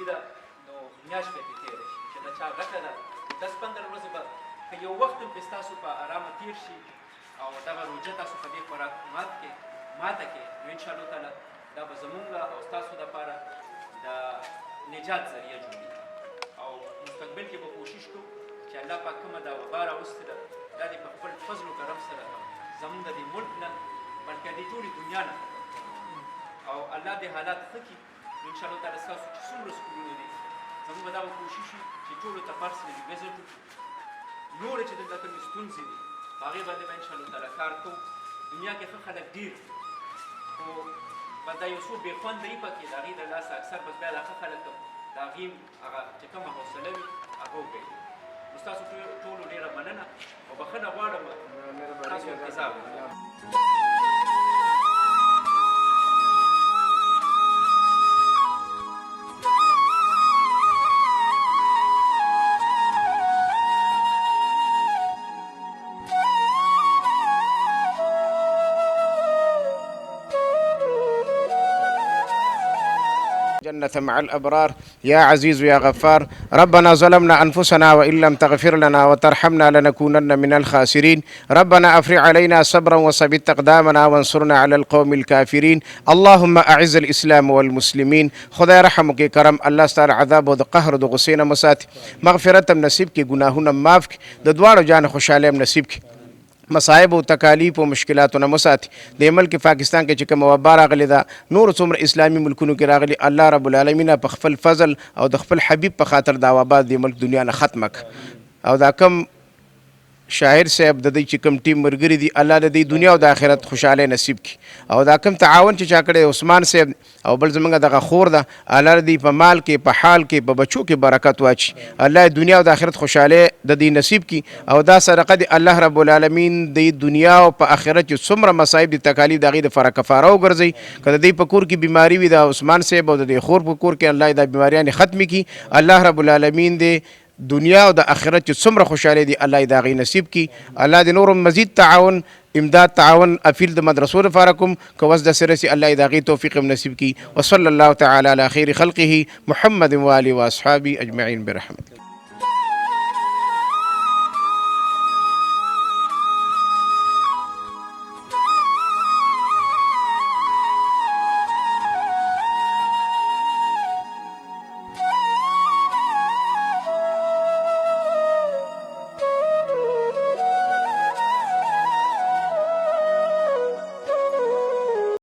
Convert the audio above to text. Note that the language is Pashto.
ژوندي ده نو میاشت به دې تېره شي چې د چا غټه ده 10-15 ورځې به که یو وخت هم پې ستاسو په ارامه تېر شي او دغه روژه تاسو په دې خوراک ماته کې نو انشاءالله تعالی دا به زمونږ او ستاسو دپاره د نجات ذریعه جوړېږي او مستقبل کې به کوشش کوو چې الله پاک کومه دا وبا راوستې ده دا دې په خپل فضل و کرم سره زمونږ د دې ملک نه بلکې د ټولې دنیا نه او الله دې حالات ښه کړي نو انشاءالله تعالی ستاسو چې څومره سکولونه دي زمونږ به دا به کوشش وي چې ټولو ته پرسنلي وزټ وکړو نورې چې دلته کومې ستونزې دي په هغې باندې به انشاءالله تعالی کار کوو دنیا کې ښه خلک ډېر خو بس دا یو څو بې خونده وي پکې د هغې د لاسه اکثر بس بیا دا ښه خلک د هغې هغه چې کومه حوصله وي هغه وکوي نو ستاسو ټولو ډېره مننه او بښنه غواړم تاسو انتظار جنة مع الأبرار يا عزيز يا غفار ربنا ظلمنا أنفسنا وإن لم تغفر لنا وترحمنا لنكونن من الخاسرين ربنا أفرغ علينا صبرا وثبت أقدامنا وانصرنا على القوم الكافرين اللهم أعز الإسلام والمسلمين خدای رحم کې کرم الله ستاسو عذاب او د قهر د غصې نه مساتي مغفرت هم نصیب کې ګناهونه معاف کړي د دواړو جان خوشاله هم نصیب کړي مصائب او تکالیف او مشکلاتو نه مساتي د ملک پاکستان کې چې کوم وبا راغلی ده نور څومره اسلامي ملکونو کې راغلي الله رب العالمین په خپل فضل او د خپل حبیب په خاطر دا وبا د ملک دنیا نه ختمه او دا کم شاعر صاحب د دې چې کوم ټیم مرګري دي الله د دې دنیا او د آخرت خوشاله نصیب کړي او دا کم تعاون چې چا کړی عثمان صاحب او بل زمونږ دغه خور ده الله دې په مال کې په حال کې په بچو کې برکت واچي الله دنیا او د آخرت خوشاله د دې نصیب کړي او دا صدقه د الله رب العالمین د دنیا او په آخرت چې څومره مصائب دي تکالیف د هغې دپاره کفاره وګرځوي که د دې په کور کې بیماري وي د عثمان صاحب او د دې خور په کور کې الله دا بیماریانې ختمې کړي الله رب العالمین دې دنیا او د آخرت چې څومره خوشاله دي الله د هغې نصیب کړي الله د نور مزید تعاون امداد تعاون افیل د مدرسو لپاره کوم که وس د سره سي الله د هغې توفیق هم نصیب کړي وصلی الله تعالی علی خیر خلقه محمد و آله و اصحابه اجمعین برحمته